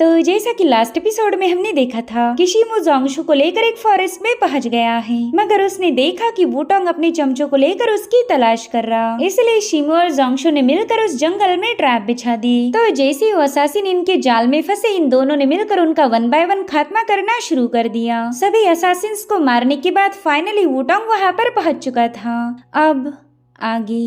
तो जैसा कि लास्ट एपिसोड में हमने देखा था कि शिमो जोंगशू को लेकर एक फॉरेस्ट में पहुंच गया है, मगर उसने देखा कि वूटोंग अपने चमचों को लेकर उसकी तलाश कर रहा। इसलिए शिमो और जोंगशू ने मिलकर उस जंगल में ट्रैप बिछा दी। तो जैसे ही असासिन इनके जाल में फंसे, इन दोनों ने मिलकर उनका 1 बाय 1 खात्मा करना शुरू कर दिया। सभी असासिन्स को मारने के बाद फाइनली वूटोंग वहाँ पर पहुँच चुका था। अब आगे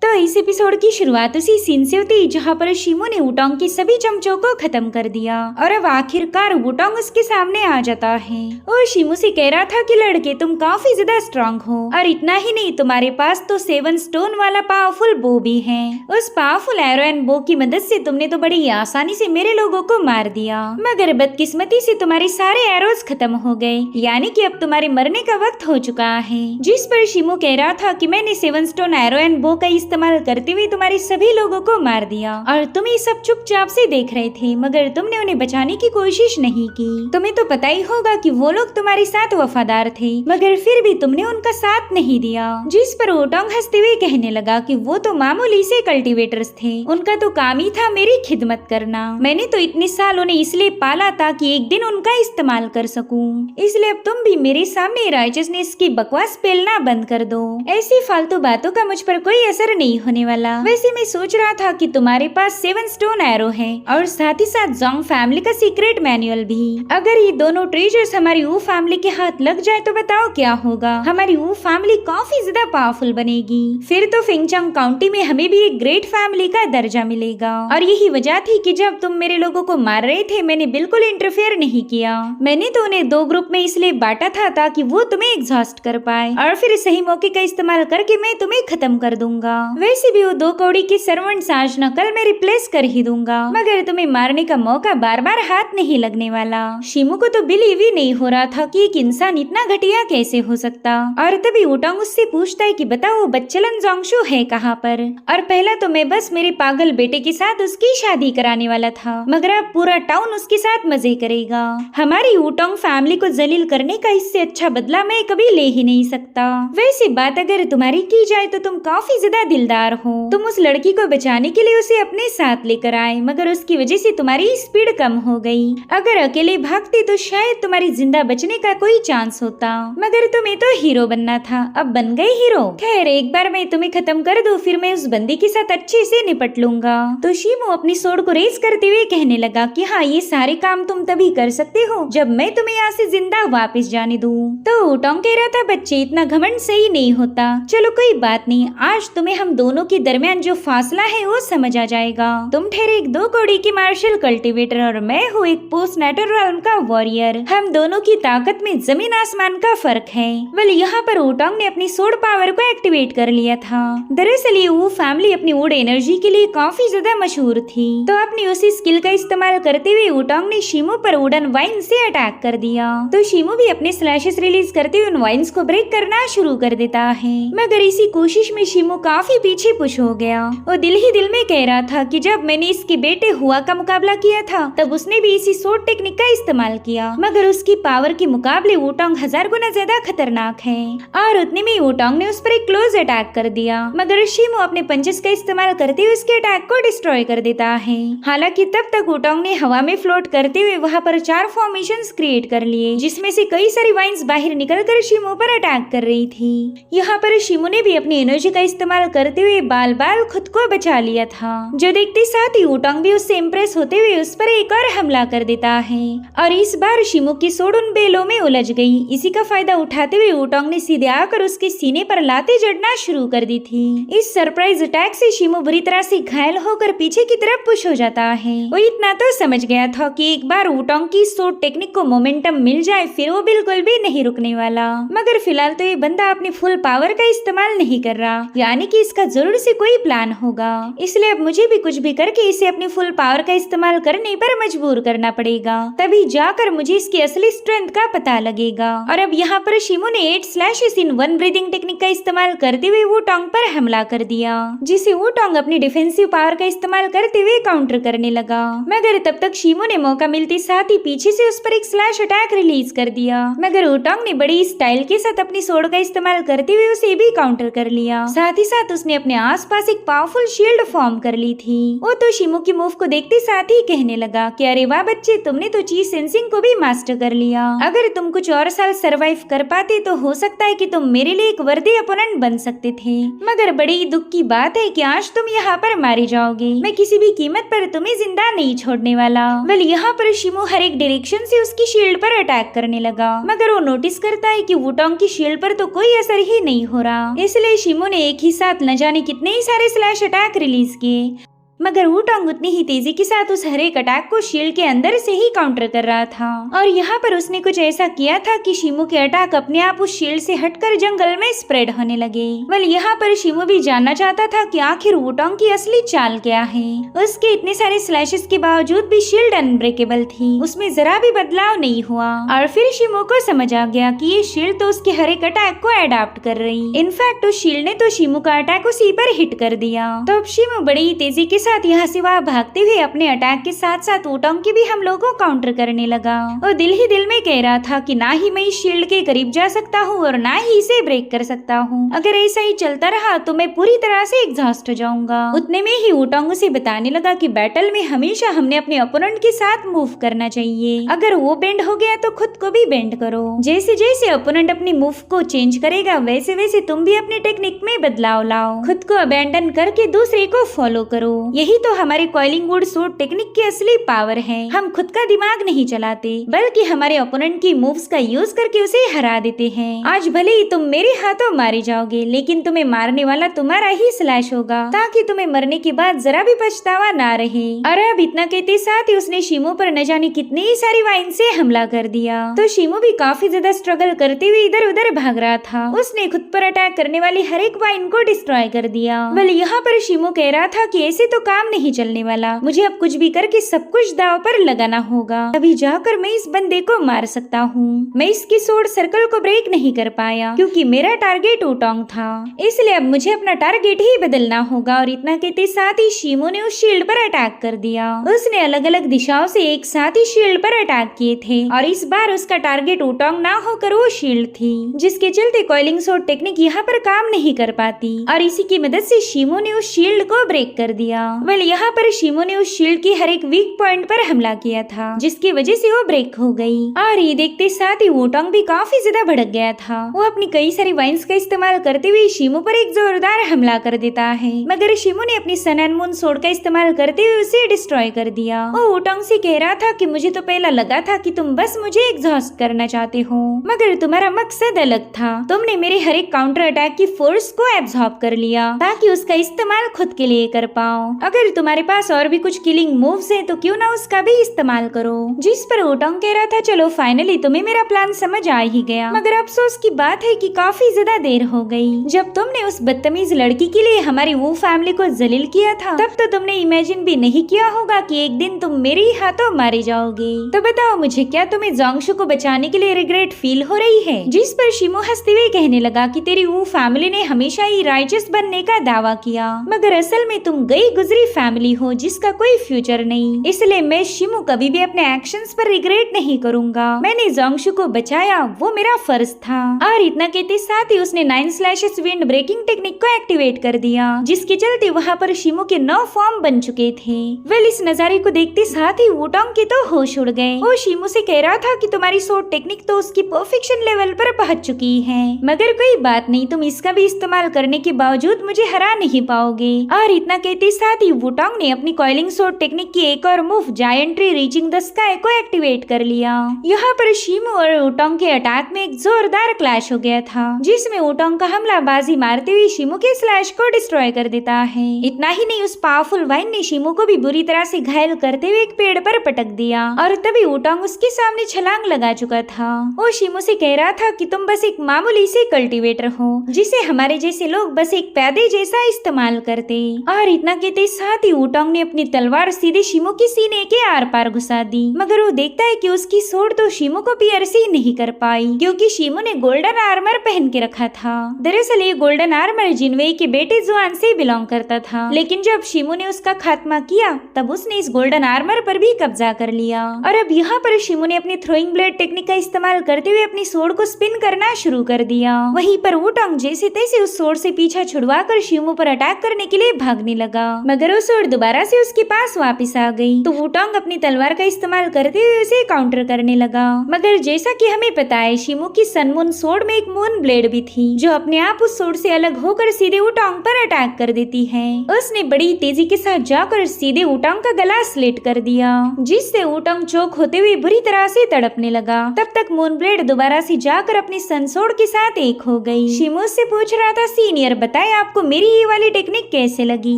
तो इस एपिसोड की शुरुआत उसी सीन से होती जहाँ पर शिमो ने वूटोंग की सभी चमचों को खत्म कर दिया और अब आखिरकार वूटोंग उसके सामने आ जाता है और शिमो से कह रहा था कि लड़के तुम काफी ज्यादा स्ट्रांग हो और इतना ही नहीं, तुम्हारे पास तो 7 स्टोन वाला पावरफुल बो भी है। उस पावरफुल एरो एंड बो की मदद से तुमने तो बड़ी आसानी से मेरे लोगों को मार दिया, मगर बदकिस्मती से तुम्हारे सारे एरोज खत्म हो गए, यानी कि अब तुम्हारे मरने का वक्त हो चुका है। जिस पर शिमो कह रहा था कि मैंने 7 स्टोन एरो एंड बो का इस्तेमाल करते हुए तुम्हारे सभी लोगों को मार दिया और तुम ये सब चुपचाप से देख रहे थे, मगर तुमने उन्हें बचाने की कोशिश नहीं की। तुम्हें तो पता ही होगा कि वो लोग तुम्हारे साथ वफादार थे, मगर फिर भी तुमने उनका साथ नहीं दिया। जिस पर वूटोंग हंसते हुए कहने लगा कि वो तो मामूली से कल्टीवेटर्स थे, उनका तो काम ही था मेरी खिदमत करना। मैंने तो इतने साल उन्हें इसलिए पाला था कि एक दिन उनका इस्तेमाल कर सकूं। इसलिए अब तुम भी मेरे सामने राइचसनेस की बकवास पेलना बंद कर दो। ऐसी फालतू बातों का मुझ पर कोई असर नहीं होने वाला। वैसे मैं सोच रहा था कि तुम्हारे पास 7 स्टोन एरो है और साथ ही साथ जोंग फैमिली का सीक्रेट मैनुअल भी। अगर ये दोनों ट्रेजर्स हमारी वू फैमिली के हाथ लग जाए तो बताओ क्या होगा। हमारी वू फैमिली काफी ज्यादा पावरफुल बनेगी। फिर तो फिंगचंग काउंटी में हमें भी एक ग्रेट फैमिली का दर्जा मिलेगा। और यही वजह थी कि जब तुम मेरे लोगों को मार रहे थे मैंने बिल्कुल इंटरफेयर नहीं किया। मैंने तो उन्हें 2 ग्रुप में इसलिए बांटा था ताकि वो तुम्हें एग्जॉस्ट कर पाए और फिर सही मौके का इस्तेमाल करके मैं तुम्हें खत्म कर दूंगा। वैसे भी वो 2 कौड़ी के सर्वेंट्स आज न कल मैं रिप्लेस कर ही दूंगा, मगर तुम्हें मारने का मौका बार बार हाथ नहीं लगने वाला। शिमो को तो बिलीव ही नहीं हो रहा था कि एक इंसान इतना घटिया कैसे हो सकता। और तभी वूटोंग उससे पूछता है कि बताओ वो बच्चलन जोंगशू है कहाँ पर। और पहला तो मैं बस मेरे पागल बेटे के साथ उसकी शादी कराने वाला था, मगर अब पूरा टाउन उसके साथ मजे करेगा। हमारी वूटोंग फैमिली को जलील करने का इससे अच्छा बदला मैं कभी ले ही नहीं सकता। वैसी बात अगर तुम्हारी की जाए तो तुम काफी ज्यादा दिलदार हो। तुम उस लड़की को बचाने के लिए उसे अपने साथ लेकर आए, मगर उसकी वजह से तुम्हारी स्पीड कम हो गई। अगर अकेले भागते तो शायद तुम्हारी जिंदा बचने का कोई चांस होता, मगर तुम्हें तो हीरो बनना था, अब बन गए हीरो। खैर एक बार मैं तुम्हें खत्म कर दूं, फिर मैं उस बंदी के साथ अच्छे से निपट लूंगा। तो शिमो अपनी सोड को रेस करते हुए कहने लगा कि हाँ, ये सारे काम तुम तभी कर सकते हो जब मैं तुम्हें यहाँ से जिंदा वापस जाने दूं। तो वूटोंग कह रहा था बच्चे इतना घमंड सही नहीं होता। चलो कोई बात नहीं, आज तुम्हें हम दोनों के दरमियान जो फासला है वो समझ आ जाएगा। तुम ठहरे एक 2 कौड़ी की मार्शल कल्टीवेटर और मैं हूँ एक पोस्ट नेचुरल का वॉरियर। हम दोनों की ताकत में जमीन आसमान का फर्क है। वेल यहाँ पर वूटोंग ने अपनी सोड पावर को एक्टिवेट कर लिया था। दरअसल ये वू फैमिली अपनी वुड एनर्जी के लिए काफी ज्यादा मशहूर थी, तो अपनी उसी स्किल का इस्तेमाल करते हुए वूटोंग ने शिमो पर वुडन वाइन से अटैक कर दिया। तो शिमो भी अपने स्लैशेस रिलीज करते हुए उन वाइन्स को ब्रेक करना शुरू कर देता है, मगर इसी कोशिश में शिमो काफी पीछे पुश हो गया। वो दिल ही दिल में कह रहा था कि जब मैंने इसके बेटे हुआ का मुकाबला किया था तब उसने भी इसी सोड टेक्निक का इस्तेमाल किया, मगर उसकी पावर के मुकाबले वूटोंग 1000 गुना ज्यादा खतरनाक है। और उतने में वूटोंग ने उस पर एक क्लोज अटैक कर दिया, मगर शिमो अपने पंचेस का इस्तेमाल करते हुए उसके अटैक को डिस्ट्रॉय कर देता है। हालांकि तब तक वूटोंग ने हवा में फ्लोट करते हुए वहाँ पर 4 फॉर्मेशंस क्रिएट कर लिए, जिसमें से कई सारी वाइन्स बाहर निकलकर शिमो पर अटैक कर रही थी। यहाँ पर शिमो ने भी अपनी एनर्जी का इस्तेमाल करते हुए बाल बाल खुद को बचा लिया था। जो देखते साथ ही वूटोंग भी उससे इम्प्रेस होते हुए उस पर एक और हमला कर देता है और इस बार शिमो की सोड उन बेलों में उलझ गई। इसी का फायदा उठाते हुए वूटोंग ने सीधे आकर उसके सीने पर लाते जड़ना शुरू कर दी थी। इस सरप्राइज अटैक से शिमो बुरी तरह से घायल होकर पीछे की तरफ पुश हो जाता है। वो इतना तो समझ गया था कि एक बार वूटोंग की सोड टेक्निक को मोमेंटम मिल जाए फिर वो बिल्कुल भी नहीं रुकने वाला, मगर फिलहाल तो ये बंदा अपनी फुल पावर का इस्तेमाल नहीं कर रहा, यानी कि इसका जरूर से कोई प्लान होगा। इसलिए अब मुझे भी कुछ भी करके इसे अपनी फुल पावर का इस्तेमाल करने पर मजबूर करना पड़ेगा, तभी जाकर मुझे इसकी असली स्ट्रेंथ का पता लगेगा। और अब यहाँ पर शिमो ने 8 स्लैशेस इन 1 ब्रीदिंग टेक्निक का इस्तेमाल करते हुए वूटोंग पर हमला कर दिया, जिसे वूटोंग अपनी डिफेंसिव पावर का इस्तेमाल करते हुए काउंटर करने लगा। मगर तब तक शिमो ने मौका मिलते साथ ही पीछे से उस पर एक स्लैश अटैक रिलीज कर दिया, मगर वूटोंग ने बड़ी स्टाइल के साथ अपनी सोड का इस्तेमाल करते हुए उसे भी काउंटर कर लिया। साथ ही साथ उसने अपने आसपास एक पावरफुल शील्ड फॉर्म कर ली थी। वो तो शिमू की मूव को देखते साथ ही कहने लगा कि अरे वाह बच्चे, तुमने तो ची सेंसिंग को भी मास्टर कर लिया। अगर तुम कुछ और साल सरवाइव कर पाते तो हो सकता है कि तुम मेरे लिए एक वर्दी अपोनेंट बन सकते थे, मगर बड़ी दुख की बात है कि आज तुम यहाँ पर मारे जाओगे। मैं किसी भी कीमत पर तुम्हें जिंदा नहीं छोड़ने वाला। वेल यहाँ पर शिमू हर एक डायरेक्शन से उसकी शील्ड पर अटैक करने लगा, मगर वो नोटिस करता है कि वुटोंग की शील्ड पर तो कोई असर ही नहीं हो रहा। इसलिए शिमू ने एक ही साथ न जाने कितने ही सारे स्लैश अटैक रिलीज किए, मगर वुटोंग उतनी ही तेजी के साथ उस हर एक अटैक को शील्ड के अंदर से ही काउंटर कर रहा था। और यहाँ पर उसने कुछ ऐसा किया था कि शिमू के अटैक अपने आप उस शील्ड से हटकर जंगल में स्प्रेड होने लगे। वेल यहाँ पर शिमू भी जानना चाहता था कि आखिर वुटोंग की असली चाल क्या है। उसके इतने सारे स्लैशेस के बावजूद भी शील्ड अनब्रेकेबल थी, उसमें जरा भी बदलाव नहीं हुआ। और फिर शिमू को समझ आ गया कि ये शील्ड तो उसके हर एक अटैक को अडॉप्ट कर रही। इनफैक्ट उस शील्ड ने तो शिमू का अटैक उसी पर हिट कर दिया। तो अब शिमू बड़ी तेजी के साथ यहाँ से वहाँ भागते हुए अपने अटैक के साथ साथ वुटोंग की भी हमलों को काउंटर करने लगा। और दिल ही दिल में कह रहा था कि ना ही मैं इस शील्ड के करीब जा सकता हूँ और ना ही इसे ब्रेक कर सकता हूँ। अगर ऐसा ही चलता रहा तो मैं पूरी तरह से एग्जॉस्ट हो जाऊंगा। उतने में ही वुटोंग उसे बताने लगा कि बैटल में हमेशा हमने अपने ओपोनेंट के साथ मूव करना चाहिए। अगर वो बेंड हो गया तो खुद को भी बेंड करो। जैसे जैसे ओपोनेंट अपनी मूव को चेंज करेगा वैसे वैसे तुम भी अपने टेक्निक में बदलाव लाओ। खुद को अबैंडन करके दूसरे को फॉलो करो। यही तो हमारे कॉइलिंग वुड सूट टेक्निक की असली पावर है। हम खुद का दिमाग नहीं चलाते बल्कि हमारे ओपोनेंट की मूव्स का यूज करके उसे हरा देते हैं। आज भले ही तुम मेरे हाथों मारे जाओगे, लेकिन तुम्हें मारने वाला तुम्हारा ही स्लैश होगा, ताकि तुम्हें मरने के बाद जरा भी पछतावा ना रहे। और अब इतना कहते साथ ही उसने शिमू पर न जाने कितनी ही सारी वाइन से हमला कर दिया। तो शिमू भी काफी ज्यादा स्ट्रगल करते हुए इधर उधर भाग रहा था। उसने खुद पर अटैक करने वाली हर एक वाइन को डिस्ट्रॉय कर दिया। वेल यहाँ पर शिमू कह रहा था कि ऐसे तो काम नहीं चलने वाला, मुझे अब कुछ भी करके सब कुछ दाव पर लगाना होगा, तभी जाकर मैं इस बंदे को मार सकता हूँ। मैं इसकी सोर्ड सर्कल को ब्रेक नहीं कर पाया क्योंकि मेरा टारगेट वुटोंग था, इसलिए अब मुझे अपना टारगेट ही बदलना होगा। और इतना कहते साथ ही शिमू ने उस शील्ड पर अटैक कर दिया। उसने अलग अलग दिशाओं से एक साथ ही शील्ड पर अटैक किए थे और इस बार उसका टारगेट वुटोंग ना होकर वो शील्ड थी, जिसके चलते कॉइलिंग सोर्ड टेक्निक यहाँ पर काम नहीं कर पाती और इसी की मदद से शिमू ने उस शील्ड को ब्रेक कर दिया। वेल यहाँ पर शिमू ने उस शील्ड की हर एक वीक पॉइंट पर हमला किया था, जिसकी वजह से वो ब्रेक हो गई। और ये देखते साथ ही वुटोंग भी काफी ज्यादा भड़क गया था। वो अपनी कई सारी वाइन्स का इस्तेमाल करते हुए शिमू पर एक जोरदार हमला कर देता है, मगर शिमू ने अपनी सन एंड मून सोर्ड का इस्तेमाल करते हुए उसे डिस्ट्रॉय कर दिया। वो वुटोंग से कह रहा था कि मुझे तो पहला लगा था कि तुम बस मुझे एग्जॉस्ट करना चाहते हो, मगर तुम्हारा मकसद अलग था। तुमने मेरे हर एक काउंटर अटैक की फोर्स को एब्सॉर्ब कर लिया ताकि उसका इस्तेमाल खुद के लिए कर पाओ। अगर तुम्हारे पास और भी कुछ किलिंग मूव्स हैं तो क्यों ना उसका भी इस्तेमाल करो। जिस पर वुटोंग कह रहा था चलो फाइनली तुम्हें मेरा प्लान समझ आ ही गया, मगर अफसोस की बात है कि काफी ज्यादा देर हो गई। जब तुमने उस बदतमीज लड़की के लिए हमारी वो फैमिली को जलील किया था तब तो तुमने इमेजिन भी नहीं किया होगा कि एक दिन तुम मेरे ही हाथों मारे जाओगे। तो बताओ मुझे, क्या तुम्हें जोंगशु को बचाने के लिए रिग्रेट फील हो रही है? जिस पर शिमू हंसते हुए कहने लगा कि तेरी वो फैमिली ने हमेशा ही राइचस बनने का दावा किया, मगर असल में तुम गई गुजरी फैमिली हो जिसका कोई फ्यूचर नहीं। इसलिए मैं शिमू कभी भी अपने एक्शंस पर रिग्रेट नहीं करूंगा। मैंने जोंगशु को बचाया, वो मेरा फर्ज था। और इतना कहते साथ ही उसने 9 स्लैशेस विंड ब्रेकिंग टेक्निक को एक्टिवेट कर दिया, जिसके चलते वहाँ पर शिमू के 9 फॉर्म बन चुके थे। वेल इस नजारे को देखते साथ ही वुटोंग के तो होश उड़ गए। वो शिमू से कह रहा था कि तुम्हारी सोर्ड टेक्निक तो उसकी परफेक्शन लेवल पर पहुंच चुकी है, मगर कोई बात नहीं, तुम इसका भी इस्तेमाल करने के बावजूद मुझे हरा नहीं पाओगे। और इतना कहते साथ ही वुटोंग ने अपनी कॉइलिंग सोर्ड टेक्निक की एक और move giant tree reaching the sky को एक्टिवेट कर लिया। यहाँ पर शिमू और वुटोंग के अटैक में एक जोरदार क्लैश हो गया था, जिसमें वुटोंग का हमला बाजी मारते हुए शिमू के स्लैश को डिस्ट्रॉय कर देता है। इतना ही नहीं, उस पावरफुल वाइन ने शिमू को भी बुरी तरह से घायल करते हुए एक पेड़ पर पटक दिया और तभी वुटोंग उसके सामने छलांग लगा चुका था। वो शिमू से कह रहा था कि तुम बस एक मामूली से कल्टीवेटर हो जिसे हमारे जैसे लोग बस एक पैदे जैसा इस्तेमाल करते। और इतना कहते के साथ ही वुटांग ने अपनी तलवार सीधे शिमो के सीने के आर पार घुसा दी, मगर वो देखता है कि उसकी सोड तो शिमो को पियर्स ही नहीं कर पाई, क्योंकि शिमो ने गोल्डन आर्मर पहन के रखा था। दरअसल ये गोल्डन आर्मर जिनवेई के बेटे जुआन से बिलोंग करता था, लेकिन जब शिमो ने उसका खात्मा किया तब उसने इस गोल्डन आर्मर पर भी कब्जा कर लिया। और अब यहाँ पर शिमो ने अपनी थ्रोइंग ब्लेड टेक्निक का इस्तेमाल करते हुए अपनी सोड को स्पिन करना शुरू कर दिया। वहीं पर वुटांग जैसे तैसे उस सोड से पीछा छुड़वा कर शिमो पर अटैक करने के लिए भागने लगा, मगर वो सोड दोबारा से उसके पास वापस आ गई। तो वुटांग अपनी तलवार का इस्तेमाल करते हुए उसे काउंटर करने लगा, मगर जैसा कि हमें पता है शिमो की सनमून सोड में एक मून ब्लेड भी थी, जो अपने आप उस सोड से अलग होकर सीधे वुटांग पर अटैक कर देती है। उसने बड़ी तेजी के साथ जाकर सीधे वुटांग का गला स्लिट कर दिया, जिससे वुटांग चोक होते हुए बुरी तरह से तड़पने लगा। तब तक मून ब्लेड दोबारा से जाकर अपनी सन सोड के साथ एक हो गई। शिमो से पूछ रहा था, सीनियर बताए आपको मेरी ये वाली टेक्निक कैसे लगी?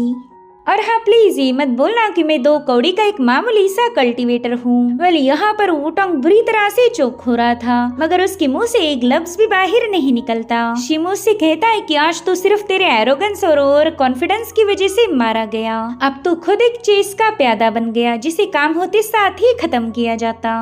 और हाँ प्लीज ये मत बोलना कि मैं 2 कौड़ी का एक मामूली सा कल्टीवेटर हूँ। वेल यहाँ पर वुटांग बुरी तरह से चौक हो रहा था, मगर उसके मुंह से एक लफ्ज भी बाहर नहीं निकलता। शिमो से कहता है कि आज तो सिर्फ तेरे एरोगेंस और ओवर कॉन्फिडेंस की वजह से मारा गया। अब तो खुद एक चेस का प्यादा बन गया, जिसे काम होते साथ ही खत्म किया जाता।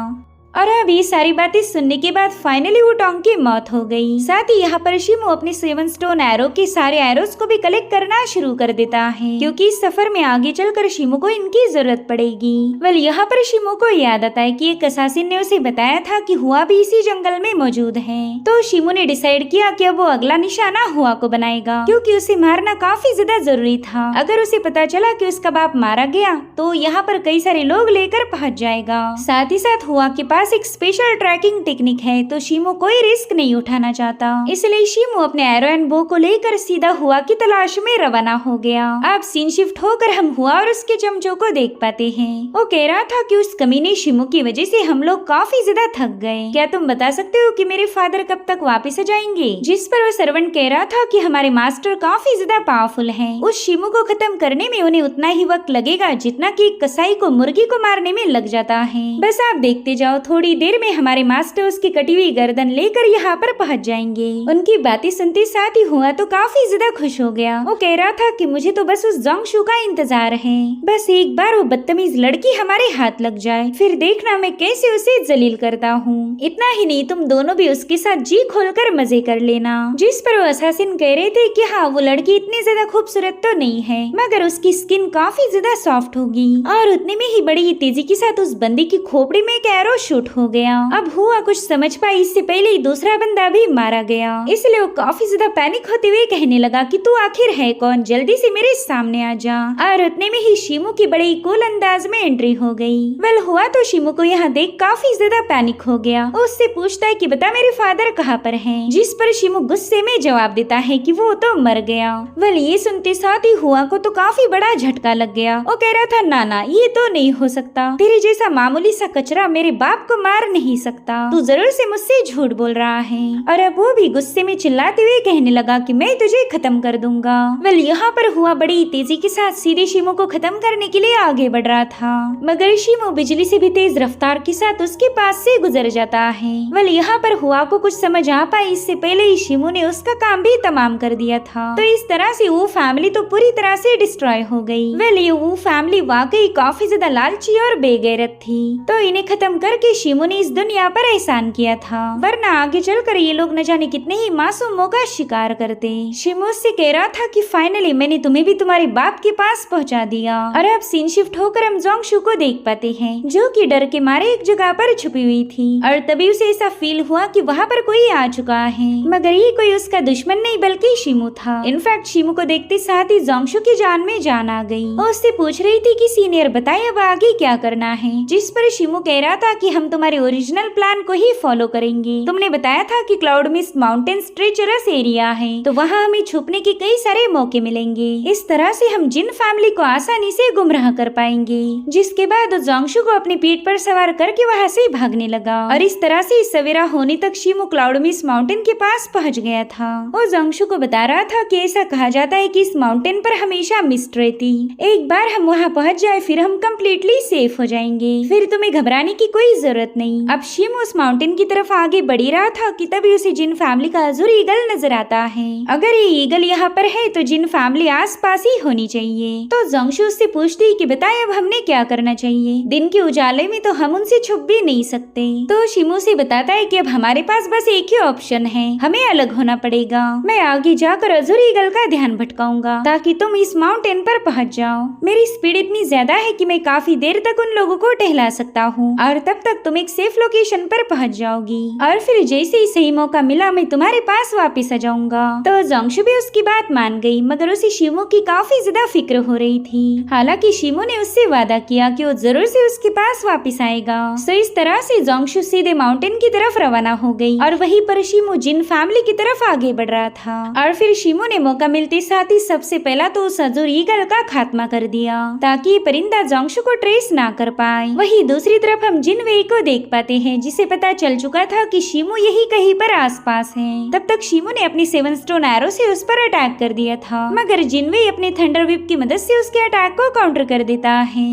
और अब ये सारी बातें सुनने के बाद फाइनली वुटांग की मौत हो गई। साथ ही यहाँ पर शिमो अपने 7 स्टोन एरो के सारे एरोस को भी कलेक्ट करना शुरू कर देता है, क्योंकि इस सफर में आगे चलकर शिमो को इनकी जरूरत पड़ेगी। वेल यहाँ पर शिमो को याद आता है कि एक असासिन ने उसे बताया था कि हुआ भी इसी जंगल में मौजूद है। तो शिमो ने डिसाइड किया कि अब वो अगला निशाना हुआ को बनाएगा, क्योंकि उसे मारना काफी ज्यादा जरूरी था। अगर उसे पता चला कि उसका बाप मारा गया तो यहाँ पर कई सारे लोग लेकर पहुँच जाएगा। साथ ही साथ हुआ के पास एक स्पेशल ट्रैकिंग टेक्निक है, तो शिमो कोई रिस्क नहीं उठाना चाहता, इसलिए शिमो अपने एरो एंड बो को लेकर सीधा हुआ की तलाश में रवाना हो गया। अब सीन शिफ्ट होकर हम हुआ और उसके चमचों को देख पाते हैं। वो कह रहा था कि उस कमीने शिमो की वजह से हम लोग काफी ज्यादा थक गए। क्या तुम बता सकते हो कि मेरे फादर कब तक वापस आ जाएंगे? जिस पर वो सर्वेंट कह रहा था कि हमारे मास्टर काफी ज्यादा पावरफुल हैं। उस शिमो को खत्म करने में उन्हें उतना ही वक्त लगेगा जितना कि कसाई को मुर्गी को मारने में लग जाता है। बस आप देखते जाओ, थोड़ी देर में हमारे मास्टर उसकी कटी हुई गर्दन लेकर यहाँ पर पहुँच जाएंगे। उनकी बातें सुनते साथ ही हुआ तो काफी ज्यादा खुश हो गया। वो कह रहा था कि मुझे तो बस उस जोंगशू का इंतजार है, बस एक बार वो बदतमीज लड़की हमारे हाथ लग जाए, फिर देखना मैं कैसे उसे जलील करता हूँ। इतना ही नहीं, तुम दोनों भी उसके साथ जी खोलकर मजे कर लेना। जिस पर वो असासिन कह रहे थे कि हाँ वो लड़की इतनी ज्यादा खूबसूरत तो नहीं है, मगर उसकी स्किन काफी ज्यादा सॉफ्ट होगी। और उतने में ही बड़ी तेजी के साथ उस बंदी की खोपड़ी में एक एरो शूट हो गया। अब हुआ कुछ समझ पाई, इससे पहले ही दूसरा बंदा भी मारा गया, इसलिए वो काफी ज्यादा पैनिक होते हुए कहने लगा कि तू आखिर है कौन, जल्दी से मेरे सामने आ जा। और उतने में ही शिमो की बड़ी कूल अंदाज में एंट्री हो गई। वेल हुआ तो शिमो को यहाँ देख काफी ज्यादा पैनिक हो गया। वो उससे पूछता है कि बता मेरे फादर कहाँ पर हैं? जिस पर शिमो गुस्से में जवाब देता है कि वो तो मर गया। वेल ये सुनते साथ ही हुआ को तो काफी बड़ा झटका लग गया। वो कह रहा था ना ये तो नहीं हो सकता, तेरे जैसा मामूली सा कचरा मेरे बाप को मार नहीं सकता, तू जरूर से मुझसे झूठ बोल रहा है। और अब वो भी गुस्से में चिल्लाते हुए कहने लगा कि मैं तुझे खत्म कर दूंगा। वेल यहाँ पर हुआ बड़ी तेजी के साथ सीधे शिमो को खत्म करने के लिए आगे बढ़ रहा था, मगर शिमो बिजली से भी तेज रफ्तार के साथ उसके पास से गुजर जाता है। वेल यहाँ पर हुआ को कुछ समझ आ पाई, इससे पहले ही शिमो ने उसका काम भी तमाम कर दिया था। तो इस तरह से वो फैमिली तो पूरी तरह से डिस्ट्रॉय हो गई। वेल ये वो फैमिली वाकई काफी ज्यादा लालची और बेगैरत थी, तो इन्हें खत्म करके शिमो ने इस दुनिया पर एहसान किया था, वरना आगे चलकर ये लोग न जाने कितने ही मासूमों का शिकार करते। शिमो से कह रहा था कि फाइनली मैंने तुम्हें भी तुम्हारे बाप के पास पहुंचा दिया। और अब सीन शिफ्ट होकर हम जोंगशू को देख पाते हैं, जो कि डर के मारे एक जगह पर छुपी हुई थी, और तभी उसे ऐसा फील हुआ कि वहाँ पर कोई आ चुका है, मगर ये कोई उसका दुश्मन नहीं बल्कि शिमो था। इनफैक्ट शिमो को देखते साथ ही जोंगशू की जान में जान आ गई। वो उससे पूछ रही थी कि सीनियर बताए अब आगे क्या करना है, जिस पर शिमो कह रहा था कि हम तुम्हारे ओरिजिनल प्लान को ही फॉलो करेंगे। तुमने बताया था कि cloud mist mountains treacherous area है, तो वहाँ हमें छुपने के कई सारे मौके मिलेंगे। इस तरह से हम जिन फैमिली को आसानी से गुमराह कर पाएंगे। जिसके बाद जोंगशू को अपनी पीठ पर सवार करके वहाँ से भागने लगा, और इस तरह से सवेरा होने तक शिमो क्लाउड मिस्ट माउंटेन के पास पहुँच गया था। वो जोंगशू को बता रहा था कि ऐसा कहा जाता है कि इस माउंटेन पर हमेशा मिस्ट रहती, एक बार हम वहाँ पहुँच जाए फिर हम कम्प्लीटली सेफ हो जाएंगे, फिर तुम्हें घबराने की कोई जरूरत जरूरत नहीं। अब शिमू उस माउंटेन की तरफ आगे बढ़ ही रहा था कि तभी उसे जिन फैमिली का अजूर ईगल नजर आता है। अगर ये ईगल यहाँ पर है तो जिन फैमिली आस पास ही होनी चाहिए। तो जोंगशू उससे पूछती कि बताए अब हमने क्या करना चाहिए, दिन के उजाले में तो हम उनसे छुप भी नहीं सकते। तो शिमू से बताता है कि अब हमारे पास बस एक ही ऑप्शन है, हमें अलग होना पड़ेगा। मैं आगे जाकर अजूर ईगल का ध्यान भटकाऊंगा ताकि तुम इस माउंटेन पर पहुंच जाओ। मेरी स्पीड इतनी ज्यादा है कि मैं काफी देर तक उन लोगों को टहला सकता हूँ और तब तक तुम एक सेफ लोकेशन पर पहुंच जाओगी और फिर जैसे ही सही मौका मिला मैं तुम्हारे पास वापस आ जाऊंगा। तो जोंगशू भी उसकी बात मान गई, मगर उसे शिमू की काफी ज्यादा फिक्र हो रही थी। हालांकि शिमू ने उससे वादा किया कि वो जरूर से उसके पास वापस आएगा। तो इस तरह से जोंगशू सीधे माउंटेन की तरफ रवाना हो गई और वहीं पर शिमू जिन फैमिली की तरफ आगे बढ़ रहा था। और फिर शिमू ने मौका मिलते साथ ही सबसे पहला तो उस अजूर ईगल का खात्मा कर दिया ताकि ये परिंदा जोंगशू को ट्रेस ना कर पाए। वहीं दूसरी तरफ हम जिनवेई को देख पाते हैं जिसे पता चल चुका था कि शिमू यही कहीं पर आसपास है। तब तक शिमू ने अपनी 7 स्टोन एरो से उस पर अटैक कर दिया था, मगर जिनवेई अपने थंडर व्हिप की मदद से उसके अटैक को काउंटर कर देता है।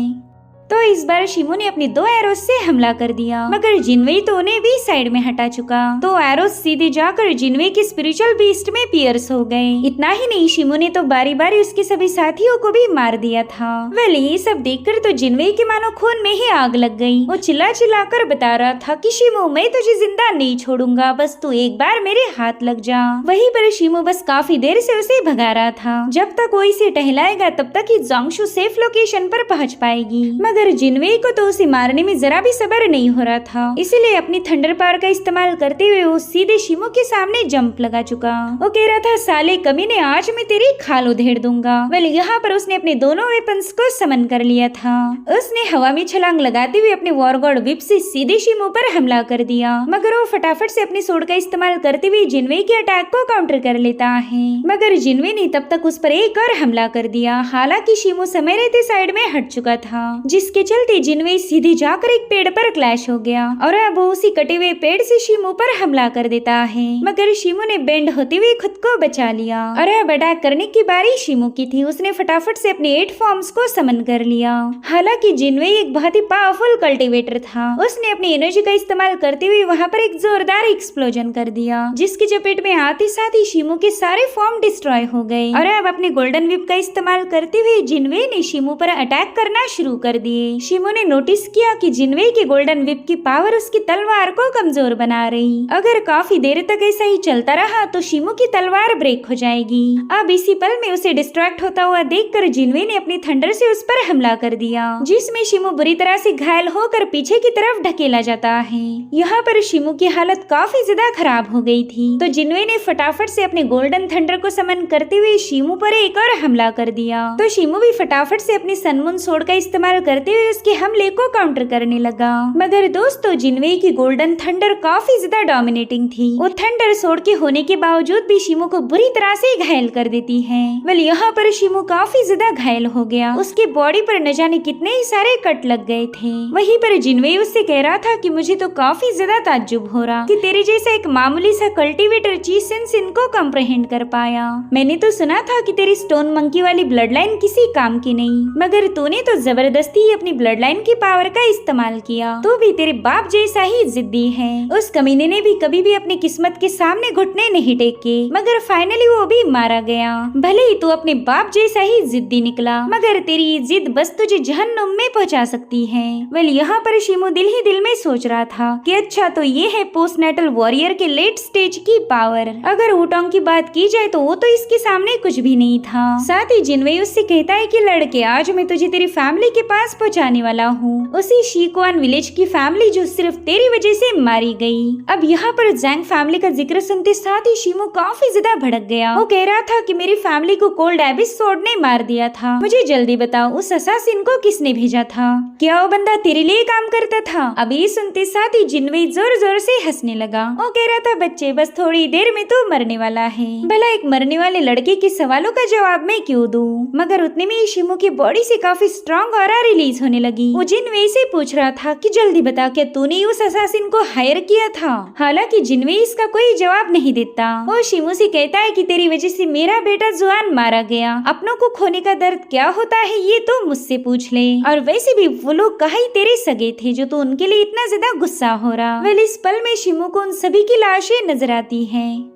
तो इस बार शिमू ने अपनी 2 एरोस से हमला कर दिया, मगर जिनवेई तो उन्हें भी साइड में हटा चुका। तो एरोस सीधे जाकर जिनवेई के स्पिरिचुअल बीस्ट में पियर्स हो गए। इतना ही नहीं, शिमू ने तो बारी बारी उसके सभी साथियों को भी मार दिया था। वेल ये सब देखकर तो जिनवेई के मानो खून में ही आग लग गई। वो चिल्ला चिल्ला कर बता रहा था कि शिमू मैं तुझे जिंदा नहीं छोड़ूंगा, बस तू एक बार मेरे हाथ लग जा। वहीं पर शिमू बस काफी देर से उसे भगा रहा था। जब तक वो इसे टहलाएगा तब तक ही जोंगशू सेफ लोकेशन पर पहुंच पाएगी, मगर जिनवेई को तो उसे मारने में जरा भी सब्र नहीं हो रहा था। इसीलिए अपनी थंडर पावर का इस्तेमाल करते हुए वो सीधे शिमू के सामने जंप लगा चुका। वो कह रहा था साले कमीने आज मैं तेरी खाल उधेड़ दूंगा। वेल यहाँ पर उसने अपने दोनों वेपन्स को समन कर लिया था। उसने हवा में छलांग लगाते हुए अपने वॉर गॉड व्हिप से सीधे शिमू पर हमला कर दिया, मगर वो फटाफट से अपने सोड का इस्तेमाल करते हुए जिनवेई के अटैक को काउंटर कर लेता है। मगर जिनवेई ने तब तक उस पर एक और हमला कर दिया। हालांकि शिमू समय रहते साइड में हट चुका था, जिसके चलते जिनवेई सीधे जाकर एक पेड़ पर क्लैश हो गया और अब वो उसी कटे हुए पेड़ से शिमू पर हमला कर देता है। मगर शिमू ने बेंड होते हुए खुद को बचा लिया और अब अटैक करने की बारी शिमू की थी। उसने फटाफट से अपने 8 फॉर्म्स को समन कर लिया। हालांकि जिनवेई एक बहुत ही पावरफुल कल्टीवेटर था। उसने अपनी एनर्जी का इस्तेमाल करते हुए वहाँ पर एक जोरदार एक्सप्लोजन कर दिया, जिसकी चपेट में आते साथ ही शिमू के सारे फॉर्म डिस्ट्रॉय हो गए। और अब अपने गोल्डन व्हिप का इस्तेमाल करते हुए जिनवेई ने शिमू पर अटैक करना शुरू कर दिए। शिमू ने नोटिस किया कि जिनवेई के गोल्डन व्हिप की पावर उसकी तलवार को कमजोर बना रही। अगर काफी देर तक ऐसा ही चलता रहा तो शिमू की तलवार ब्रेक हो जाएगी। अब इसी पल में उसे डिस्ट्रैक्ट होता हुआ देखकर जिनवेई ने अपनी थंडर से उस पर हमला कर दिया, जिसमें शिमू बुरी तरह से घायल होकर पीछे की तरफ ढकेला जाता है। यहाँ पर शिमू की हालत काफी ज्यादा खराब हो गई थी। तो जिनवेई ने फटाफट से अपने गोल्डन थंडर को समन करते हुए शिमू पर एक और हमला कर दिया। तो शिमू भी फटाफट से अपनी सनमून सोड का इस्तेमाल करते हुए उसके हमले को काउंटर करने लगा। मगर दोस्तों जिनवेई की गोल्डन थंडर काफी ज्यादा डोमिनेटिंग थी। वो थंडर सोड के होने के बावजूद भी शिमू को बुरी तरह से घायल कर देती है। वेल यहाँ पर शिमू काफी ज्यादा घायल हो गया। उसके बॉडी पर न जाने कितने ही सारे कट लग गए थे। वहीं पर जिनवेई उससे कह रहा था कि मुझे तो काफी ज्यादा ताज्जुब हो रहा कि तेरे जैसा एक मामूली सा कल्टीवेटर चीज सेंस इनको कॉम्प्रहेंड कर पाया। मैंने तो सुना था कि तेरी स्टोन मंकी वाली ब्लड लाइन किसी काम की नहीं, मगर तूने तो जबरदस्ती अपनी ब्लड लाइन की पावर का इस्तेमाल किया। तू भी तेरे बाप जैसा ही जिद्दी है। उस कमीने ने भी कभी भी अपनी किस्मत के सामने घुटने नहीं टेके, मगर फाइनली वो भी मारा गया। भले ही तू अपने बाप जैसा ही जिद्दी निकला, मगर तेरी जिद बस तुझे जहन्नुम में पहुंचा सकती है। वेल यहाँ पर शिमू दिल ही दिल में सोच रहा था कि अच्छा तो ये है पोस्टनेटल वॉरियर के लेट स्टेज की पावर। अगर वुटोंग की बात की जाए तो वो तो इसके सामने कुछ भी नहीं था। साथ ही जिनवेई उससे कहता है कि लड़के आज मैं तुझे तेरी फैमिली के पास पहुँचाने वाला हूँ, उसी शीकुआन विलेज की फैमिली जो सिर्फ तेरी वजह से मारी गई। अब यहाँ पर जैंग फैमिली का जिक्र सुनते साथ ही शिमू काफी ज्यादा भड़क गया। वो कह रहा था कि मेरी फैमिली को कोल्ड एबिस सोड ने मार दिया था। मुझे जल्दी बताओ उस असासिन को किसने भेजा था? क्या वो बंदा तेरे लिए काम करता था? अब ये सुनते साथ ही जिनवेई जोर जोर से हंसने लगा। वो कह रहा था बच्चे बस थोड़ी देर में तो मरने वाला है। भला एक मरने वाले लड़के के सवालों का जवाब मैं क्यों दूं? मगर उतने में शिमू की बॉडी से काफी स्ट्रॉन्ग ऑरा रिलीज तेज होने लगी। वो जिनवे से पूछ रहा था कि जल्दी बता, क्या तूने उस असासिन को हायर किया था? हालांकि जिनवे इसका कोई जवाब नहीं देता। वो शिमू से कहता है कि तेरी वजह से मेरा बेटा जुआन मारा गया, अपनों को खोने का दर्द क्या होता है ये तो मुझसे पूछ ले। और वैसे भी वो लोग कहीं तेरे सगे थे जो तो उनके लिए इतना ज्यादा गुस्सा हो रहा। वेल इस पल में शिमू को उन सभी की लाशें नजर आती हैं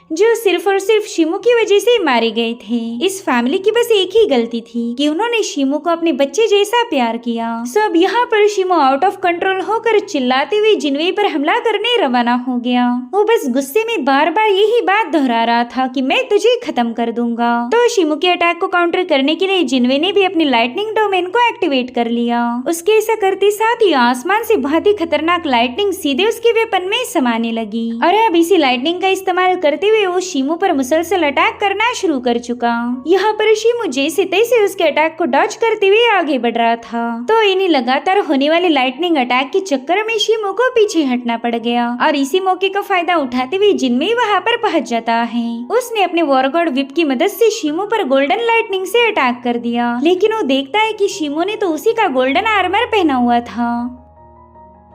जो सिर्फ और सिर्फ शिमू की वजह से मारे गए थे। इस फैमिली की बस एक ही गलती थी कि उन्होंने शिमू को अपने बच्चे जैसा प्यार किया। सो अब यहाँ पर शिमू आउट ऑफ कंट्रोल होकर चिल्लाते हुए जिनवे पर हमला करने रवाना हो गया। वो बस गुस्से में बार बार यही बात दोहरा रहा था कि मैं तुझे खत्म कर दूंगा। तो शिमू के अटैक को काउंटर करने के लिए जिनवे ने भी अपनी लाइटनिंग डोमेन को एक्टिवेट कर लिया। उसके ऐसा करते साथ ही आसमान से बहुत ही खतरनाक लाइटनिंग सीधे उसके वेपन में समाने लगी और अब इसी लाइटनिंग का इस्तेमाल करते हुए वो शिमू पर मुसलसल अटैक करना शुरू कर चुका। यहाँ पर शिमू जैसे तैसे उसके अटैक को डॉज करते हुए आगे बढ़ रहा था। तो इन्हीं लगातार होने वाले लाइटनिंग अटैक के चक्कर में शिमू को पीछे हटना पड़ गया और इसी मौके का फायदा उठाते हुए जिनमे वहाँ पर पहुँच जाता है। उसने अपने वॉरगॉड विप की मदद से शिमू पर गोल्डन लाइटनिंग से अटैक कर दिया, लेकिन वो देखता है कि शिमू ने तो उसी का गोल्डन आर्मर पहना हुआ था,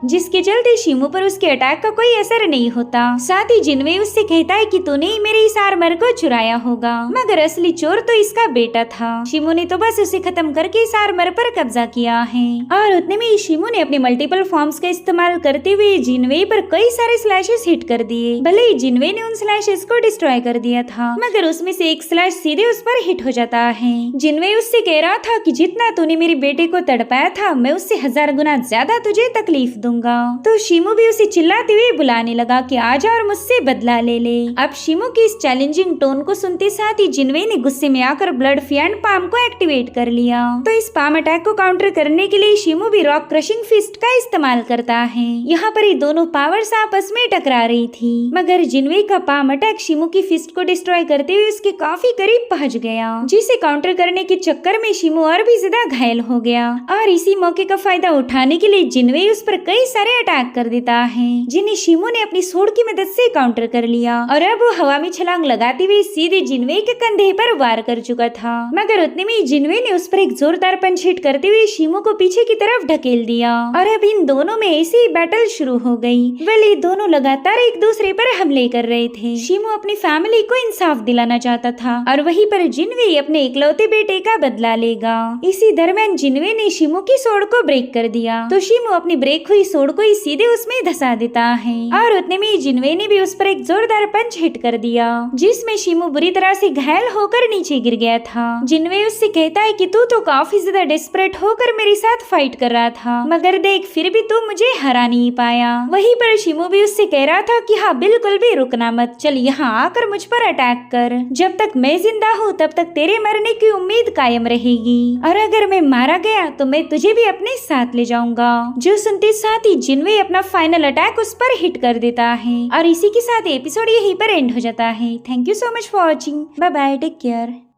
जिसके चलते शिमू पर उसके अटैक का कोई असर नहीं होता। साथ ही जिनवे उससे कहता है कि तूने ही मेरे इस आर्मर को चुराया होगा, मगर असली चोर तो इसका बेटा था। शिमू ने तो बस उसे खत्म करके इस आर्मर पर कब्जा किया है और उतने में शिमू ने अपने मल्टीपल फॉर्म्स का इस्तेमाल करते हुए जिनवे पर कई सारे स्लैशेस हिट कर दिए। भले ही जिनवे ने उन स्लैशेस को डिस्ट्रॉय कर दिया था, मगर उसमें से एक स्लैश सीधे उस पर हिट हो जाता है। जिनवे उससे कह रहा था कि जितना तूने मेरे बेटे को तड़पाया था मैं उससे 1000 गुना ज्यादा तुझे तकलीफ दूंगा। तो शिमू भी उसे चिल्लाते हुए बुलाने लगा कि आजा और मुझसे बदला ले ले। अब शिमू की इस चैलेंजिंग टोन को सुनते साथ ही जिनवे ने गुस्से में आकर ब्लड फियंड पाम को एक्टिवेट कर लिया। तो इस पाम अटैक को काउंटर करने के लिए शिमू भी रॉक क्रशिंग फिस्ट का इस्तेमाल करता है। यहाँ पर ये दोनों पावर्स आपस में टकरा रही थी, मगर जिनवे का पाम अटैक शिमू की फिस्ट को डिस्ट्रॉय करते हुए उसके काफी करीब पहुँच गया, जिसे काउंटर करने के चक्कर में शिमू और भी ज्यादा घायल हो गया। और इसी मौके का फायदा उठाने के लिए जिनवे उस पर कई सारे अटैक कर देता है, जिन्हें शिमू ने अपनी सोड की मदद से काउंटर कर लिया और अब वो हवा में छलांग लगाते हुए सीधे जिनवे के कंधे पर वार कर चुका था। मगर उतने में जिनवे ने उस पर एक जोरदार पंच हिट करते हुए शिमू को पीछे की तरफ ढकेल दिया और अब इन दोनों में ऐसी ही बैटल शुरू हो गई। वेल ये दोनों लगातार एक दूसरे पर हमले कर रहे थे। शिमू अपनी फैमिली को इंसाफ दिलाना चाहता था और वहीं पर जिनवे अपने इकलौते बेटे का बदला लेगा। इसी दरमियान जिनवे ने शिमू की सोड को ब्रेक कर दिया, तो शिमू अपनी ब्रेक हुई सोड को सीधे उसमें धसा देता है और उतने में जिनवे ने भी उस पर एक जोरदार पंच हिट कर दिया, जिसमें शिमू बुरी तरह से घायल होकर नीचे गिर गया था। जिनवे उससे कहता है कि तू तो काफी ज्यादा डेस्परेट होकर मेरे साथ फाइट कर रहा था, मगर देख फिर भी तू मुझे हरा नहीं पाया। वहीं पर शिमू भी उससे कह रहा था कि हाँ बिल्कुल भी रुकना मत, चल यहाँ आकर मुझ पर अटैक कर। जब तक मैं जिंदा हूँ तब तक तेरे मरने की उम्मीद कायम रहेगी और अगर मैं मारा गया तो मैं तुझे भी अपने साथ ले जाऊंगा। जो सुनते साथ ही जिनवे अपना फाइनल अटैक उस पर हिट कर देता है और इसी के साथ एपिसोड यहीं पर एंड हो जाता है। Thank you so much for watching. Bye bye, take care.